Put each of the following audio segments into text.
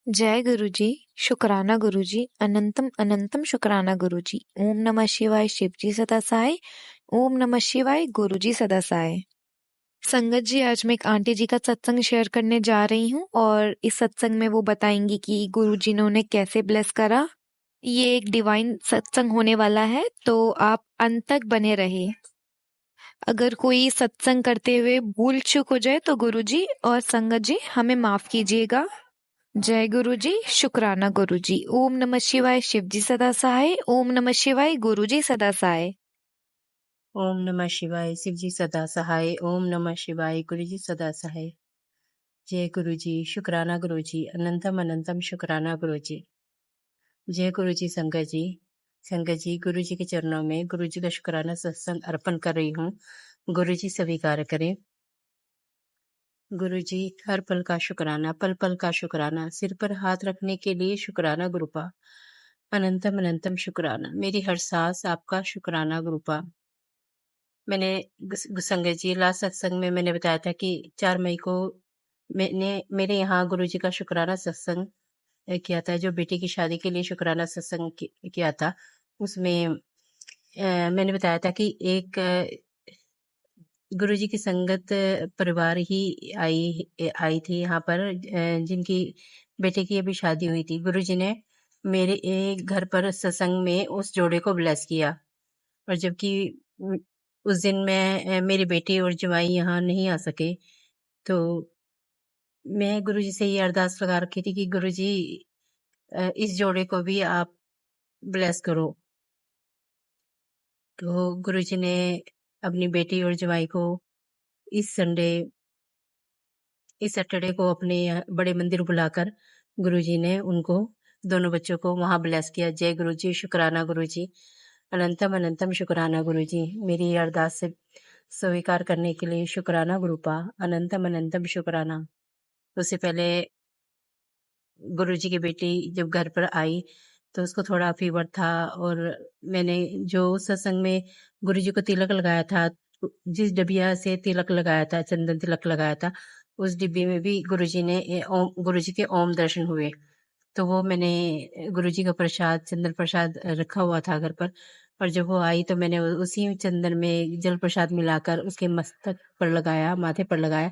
जय गुरुजी, शुक्राना गुरुजी, अनंतम अनंतम शुक्राना गुरुजी। ओम नमः शिवाय, शिवजी सदा सहाय। ओम नमः शिवाय, गुरुजी सदा सहाय। संगत जी, आज मैं एक आंटी जी का सत्संग शेयर करने जा रही हूँ और इस सत्संग में वो बताएंगी कि गुरुजी ने उन्हें कैसे ब्लेस करा। ये एक डिवाइन सत्संग होने वाला है, तो आप अंत तक बने रहे। अगर कोई सत्संग करते हुए भूल चूक हो जाए तो गुरुजी और संगत जी हमें माफ कीजिएगा। जय गुरुजी, शुक्राना गुरुजी। ओम नमः शिवाय, शिवजी सदा सहाय। ओम नमः शिवाय, गुरुजी सदा सहाय। ओम नमः शिवाय शिवजी सदा सहाय। ओम नमः शिवाय गुरुजी सदा सहाय। जय गुरुजी, शुक्राना गुरुजी, अनंतम अनंतम शुक्राना गुरुजी। जय गुरुजी संगत जी गुरुजी के चरणों में गुरुजी का शुक्राना सत्संग अर्पण कर रही हूँ। गुरुजी स्वीकार करें। गुरुजी, हर पल का शुक्राना, पल पल का शुक्राना, सिर पर हाथ रखने के लिए शुक्राना गुरुपा। अनंतम अनंतम शुक्राना, मेरी हर सांस आपका शुक्राना गुरुपा। मैंने संगत जी लास्ट सत्संग में मैंने बताया था कि 4 मई को मैंने मेरे यहाँ गुरुजी का शुक्राना सत्संग किया था, जो बेटी की शादी के लिए शुक्राना सत्संग किया था। उसमें मैंने बताया था कि एक गुरुजी की संगत परिवार ही आई थी यहाँ पर, जिनकी बेटे की अभी शादी हुई थी। गुरुजी ने मेरे एक घर पर सत्संग में उस जोड़े को ब्लेस किया, और जबकि उस दिन मैं मेरी बेटी और जवाई यहाँ नहीं आ सके, तो मैं गुरुजी से ये अरदास लगा रखी थी कि गुरुजी इस जोड़े को भी आप ब्लेस करो। तो गुरुजी ने अपनी बेटी और जवाई को इस सैटरडे को अपने बड़े मंदिर बुलाकर गुरुजी ने उनको दोनों बच्चों को वहां ब्लेस किया। जय गुरुजी, शुक्राना गुरुजी, अनंतम अनंतम शुक्राना गुरुजी। मेरी ये अरदास से स्वीकार करने के लिए शुक्राना गुरुपा। अनंतम अनंतम शुक्राना। उससे पहले गुरुजी की बेटी जब घर पर आई तो उसको थोड़ा फीवर था, और मैंने जो सत्संग में गुरुजी को तिलक लगाया था, जिस डिबिया से तिलक लगाया था, चंदन तिलक लगाया था, उस डिब्बी में भी गुरुजी के ओम दर्शन हुए। तो वो मैंने गुरुजी का प्रसाद, चंदन प्रसाद रखा हुआ था घर पर, और जब वो आई तो मैंने उसी चंदन में जल प्रसाद मिलाकर उसके मस्तक पर लगाया, माथे पर लगाया।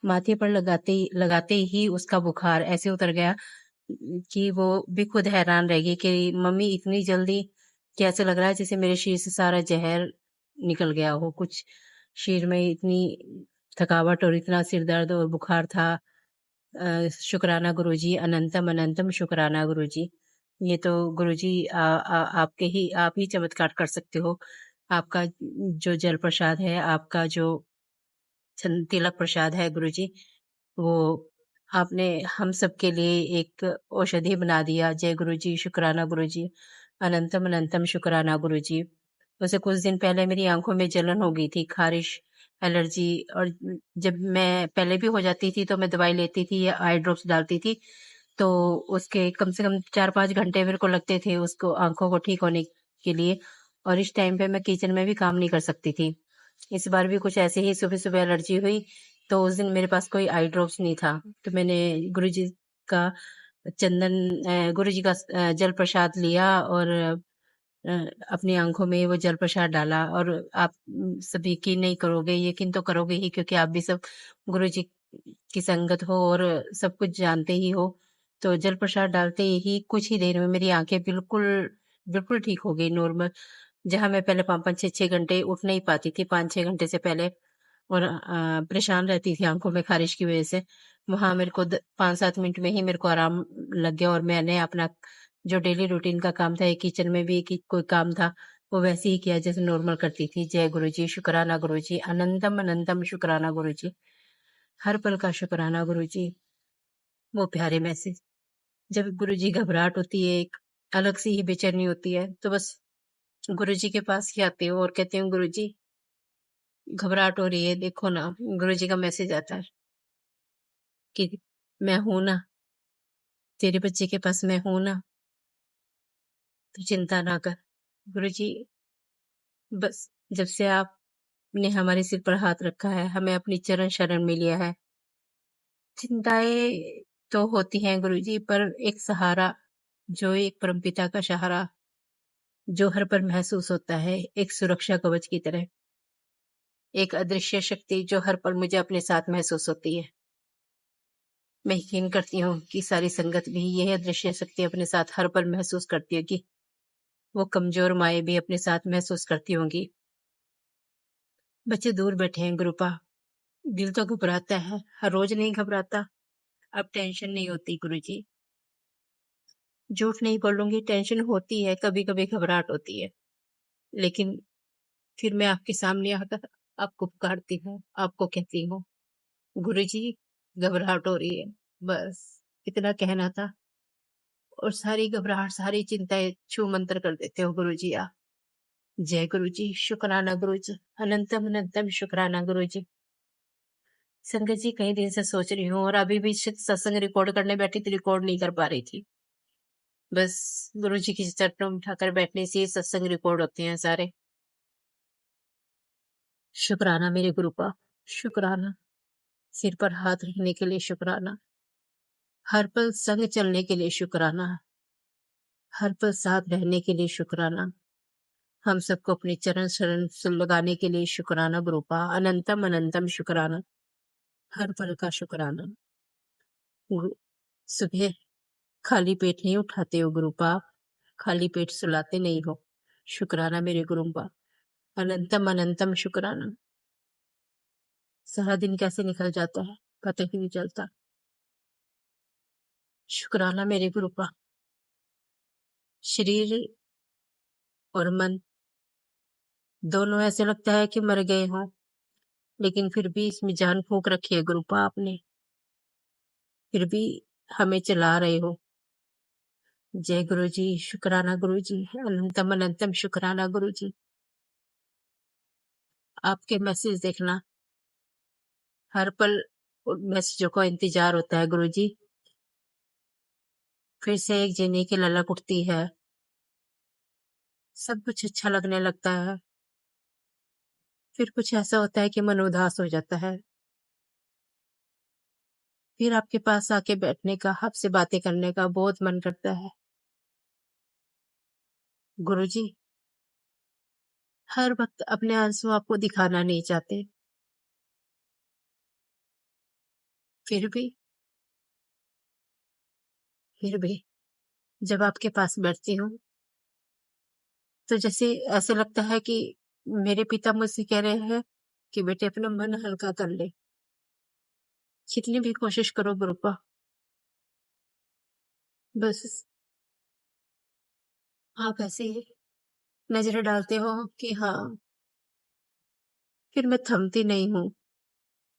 माथे पर लगाते ही उसका बुखार ऐसे उतर गया कि वो भी खुद हैरान रह गई कि मम्मी इतनी जल्दी कैसे लग रहा है जैसे मेरे शरीर से सारा जहर निकल गया हो। कुछ शरीर में इतनी थकावट और इतना सिर दर्द और बुखार था। शुक्राना गुरुजी, अनंतम अनंतम शुक्राना गुरुजी। ये तो गुरुजी आप ही चमत्कार कर सकते हो। आपका जो जल प्रसाद है, आपका जो तिलक प्रसाद है गुरुजी, वो आपने हम सबके लिए एक औषधि बना दिया। जय गुरुजी, शुक्राना गुरुजी, अनंतम अनंतम शुक्राना गुरुजी। उससे कुछ दिन पहले मेरी आंखों में जलन हो गई थी, खारिश, एलर्जी, और जब मैं पहले भी हो जाती थी तो मैं दवाई लेती थी या आई ड्रॉप्स डालती थी, तो उसके कम से कम 4-5 घंटे मेरे को लगते थे उसको, आंखों को ठीक होने के लिए, और इस टाइम पे मैं किचन में भी काम नहीं कर सकती थी। इस बार भी कुछ ऐसे ही सुबह सुबह एलर्जी हुई, तो उस दिन मेरे पास कोई आई ड्रॉप्स नहीं था, तो मैंने गुरुजी का गुरुजी का जल प्रसाद लिया और अपनी आंखों में वो जल प्रसाद डाला। और आप सब यकीन नहीं करोगे, यकीन तो करोगे ही, क्योंकि आप भी सब गुरुजी की संगत हो और सब कुछ जानते ही हो। तो जल प्रसाद डालते ही कुछ ही देर में मेरी आंखें बिल्कुल बिल्कुल ठीक हो गई, नॉर्मल। जहां मैं पहले 5-5, 6-6 घंटे उठ नहीं पाती थी, 5-6 घंटे से पहले, और परेशान रहती थी आंखों में खारिश की वजह से, वहां मेरे को 5-7 मिनट में ही मेरे को आराम लग गया। और मैंने अपना जो डेली रूटीन का काम था, एक किचन में भी कोई काम था, वो वैसे ही किया जैसे नॉर्मल करती थी। जय गुरुजी, शुक्राना गुरुजी, अनंतम अनंतम शुक्राना गुरुजी, हर पल का शुक्राना गुरुजी। वो प्यारे मैसेज, जब गुरुजी घबराहट होती है, एक अलग सी ही बेचैनी होती है, तो बस गुरुजी के पास ही आते हो और कहते हो गुरुजी घबराहट हो रही है, देखो ना। गुरुजी का मैसेज आता है कि मैं हूं ना, तेरे बच्चे के पास मैं हूं ना, तो चिंता ना कर। गुरुजी बस जब से आपने हमारे सिर पर हाथ रखा है, हमें अपनी चरण शरण में लिया है, चिंताएं तो होती हैं गुरुजी, पर एक सहारा, जो एक परमपिता का सहारा जो हर पल महसूस होता है, एक सुरक्षा कवच की तरह, एक अदृश्य शक्ति जो हर पल मुझे अपने साथ महसूस होती है। मैं यकीन करती हूँ कि सारी संगत भी यह अदृश्य शक्ति अपने साथ हर पल महसूस करती होगी। वो कमजोर माएँ भी अपने साथ महसूस करती होंगी। बच्चे दूर बैठे हैं गुरुपा, दिल तो घबराता है, हर रोज नहीं घबराता। अब टेंशन नहीं होती गुरुजी, झूठ नहीं बोलूंगी, टेंशन होती है, कभी कभी घबराहट होती है, लेकिन फिर मैं आपके सामने आकर आपको पुकारती हूँ, आपको कहती हूँ, गुरुजी घबराहट हो रही है, बस इतना कहना था। और सारी घबराहट, सारी चिंताएं छू मंतर कर देते हो गुरुजी आप। जय गुरुजी, शुक्राना गुरुजी, अनंतम अनंतम शुक्राना गुरुजी। संगत जी, कई दिन से सोच रही हूँ और अभी भी सत्संग रिकॉर्ड करने बैठी तो रिकॉर्ड नहीं कर पा रही थी। बस गुरुजी के चरणों में उठाकर बैठने से सत्संग रिकॉर्ड होते हैं सारे। शुक्राना मेरे गुरुपा, शुक्राना। सिर पर हाथ रखने के लिए शुक्राना, हर पल संग चलने के लिए शुक्राना, हर पल साथ रहने के लिए शुक्राना, हम सबको अपने चरण शरण से लगाने के लिए शुक्राना गुरुपा, अनंतम अनंतम शुक्राना, हर पल का शुक्राना। सुबह खाली पेट नहीं उठाते हो गुरुपा, खाली पेट सुलाते नहीं हो। शुक्राना मेरे गुरुपा, अनंतम अनंतम शुक्राना। सारा दिन कैसे निकल जाता है पता ही नहीं चलता। शुक्राना मेरे गुरुपा। शरीर और मन दोनों ऐसे लगता है कि मर गए हों, लेकिन फिर भी इसमें जान फूंक रखी है गुरुपा आपने, फिर भी हमें चला रहे हो। जय गुरु जी, शुक्राना गुरु जी, अनंतम अनंतम शुक्राना गुरु जी। आपके मैसेज देखना, हर पल मैसेजों का इंतजार होता है गुरु जी। फिर से एक जीने की ललक उठती है, सब कुछ अच्छा लगने लगता है। फिर कुछ ऐसा होता है कि मन उदास हो जाता है। फिर आपके पास आके बैठने का, आपसे बातें करने का बहुत मन करता है गुरु जी। हर वक्त अपने आंसू आपको दिखाना नहीं चाहते, फिर भी जब आपके पास बैठती हूँ तो जैसे ऐसे लगता है कि मेरे पिता मुझसे कह रहे हैं कि बेटे अपना मन हल्का कर ले, जितनी भी कोशिश करो गुरुपा, बस आप ऐसे ही नजरें डालते हो कि हाँ, फिर मैं थमती नहीं हूँ,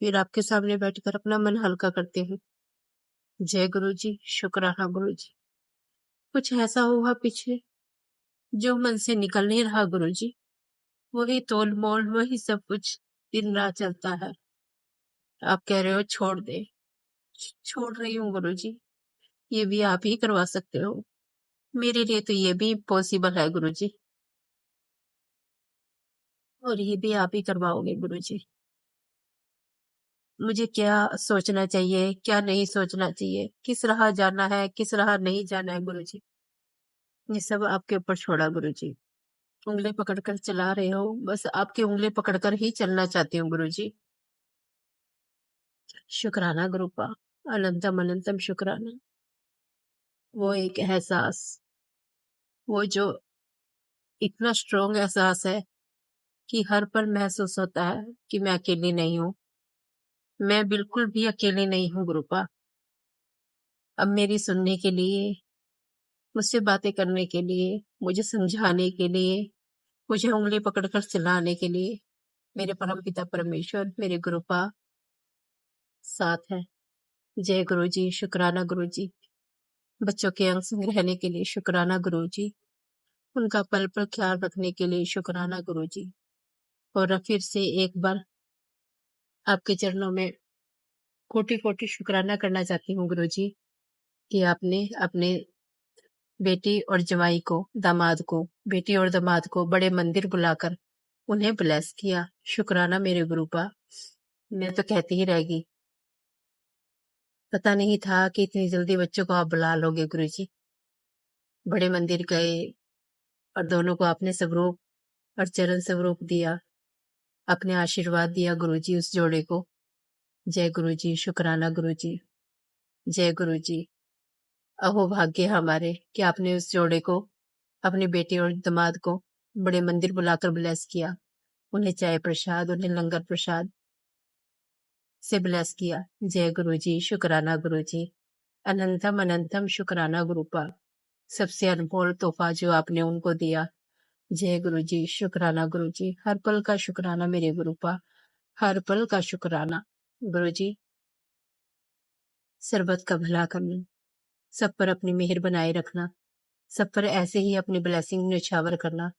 फिर आपके सामने बैठकर अपना मन हल्का करती हूँ। जय गुरु जी, शुक्राना गुरु जी। कुछ ऐसा हुआ पीछे जो मन से निकल नहीं रहा गुरु जी, वही तोल मोल, वही सब कुछ दिन रात चलता है। आप कह रहे हो छोड़ दे, छोड़ रही हूँ गुरु जी, ये भी आप ही करवा सकते हो। मेरे लिए तो ये भी पॉसिबल है गुरु जी, और ये भी आप ही करवाओगे गुरु जी। मुझे क्या सोचना चाहिए, क्या नहीं सोचना चाहिए, किस राह जाना है, किस राह नहीं जाना है गुरु जी, ये सब आपके ऊपर छोड़ा गुरु जी। उंगली पकड़कर चला रहे हो, बस आपकी उंगली पकड़कर ही चलना चाहती हूँ गुरु जी। शुक्राना गुरुपा, अनंतम अनंतम शुक्राना। वो एक एहसास, वो जो इतना स्ट्रॉन्ग एहसास है कि हर पल महसूस होता है कि मैं अकेली नहीं हूँ, मैं बिल्कुल भी अकेली नहीं हूँ गुरुपा। अब मेरी सुनने के लिए, मुझसे बातें करने के लिए, मुझे समझाने के लिए, मुझे उंगली पकड़कर चलाने के लिए मेरे परम पिता परमेश्वर, मेरे गुरुपा साथ है। जय गुरु जी, शुक्राना गुरु जी। बच्चों के अंग संग रहने के लिए शुक्राना गुरु जी, उनका पल पल ख्याल रखने के लिए शुक्राना गुरु जी। और फिर से एक बार आपके चरणों में कोटि कोटि शुक्राना करना चाहती हूँ गुरु जी, कि आपने अपने बेटी और जवाई को, दामाद को, बेटी और दामाद को बड़े मंदिर बुलाकर उन्हें ब्लेस किया। शुक्राना मेरे गुरुपा, मैं तो कहती ही रहेगी। पता नहीं था कि इतनी जल्दी बच्चों को आप बुला लोगे गुरुजी। बड़े मंदिर गए और दोनों को आपने स्वरूप और चरण स्वरूप दिया, अपने आशीर्वाद दिया गुरुजी उस जोड़े को। जय गुरुजी, शुक्राना गुरुजी, जय गुरुजी। अहो भाग्य हमारे कि आपने उस जोड़े को, अपनी बेटी और दामाद को बड़े मंदिर बुलाकर ब्लेस किया। उन्हें चाय प्रसाद, उन्हें लंगर प्रसाद से ब्लेस किया। जय गुरुजी, शुक्राना गुरुजी, अनंतम अनंतम शुक्राना गुरुपा। सबसे अनमोल तोहफा जो आपने उनको दिया। जय गुरुजी, शुक्राना गुरुजी, हर पल का शुक्राना मेरे गुरुपा, हर पल का शुक्राना। गुरुजी, सर्बत का भला करना, सब पर अपनी मेहर बनाए रखना, सब पर ऐसे ही अपनी ब्लेसिंग न्यौछावर करना।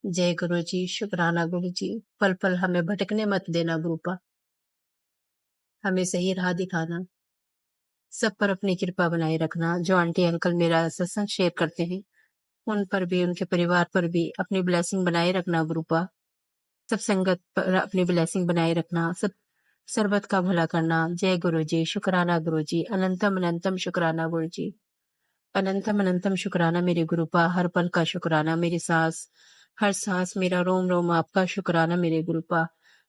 जय गुरुजी, शुक्राना गुरुजी, पल पल हमें भटकने मत देना गुरुपा, हमें सही राह दिखाना, सब पर अपनी कृपा बनाए रखना। जो आंटी अंकल मेरा सत्संग शेयर करते हैं, उन पर भी, उनके परिवार पर भी अपनी ब्लेसिंग बनाए रखना गुरुपा। सब संगत पर अपनी ब्लेसिंग बनाए रखना, सब सर्बत का भला करना। जय गुरुजी, शुक्राना गुरुजी, अनंतम अनंतम शुक्राना गुरुजी, अनंतम अनंतम शुक्राना मेरे गुरुपा, हर पल का शुक्राना, मेरी सांस, हर सांस, मेरा रोम रोम आपका शुक्राना मेरे गुरुपा।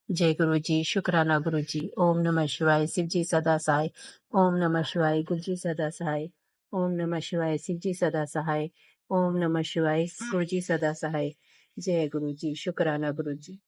जय गुरु जी, शुक्राना गुरु जी। ओम नमः शिवाय, शिव जी सदा सहाय। ओम नमः शिवाय, गुरु जी सदा सहाय। ओम नमः शिवाय, शिव जी सदा सहाय। ओम नमः शिवाय, गुरु जी सदा सहाय। जय गुरु जी, शुक्राना गुरु जी।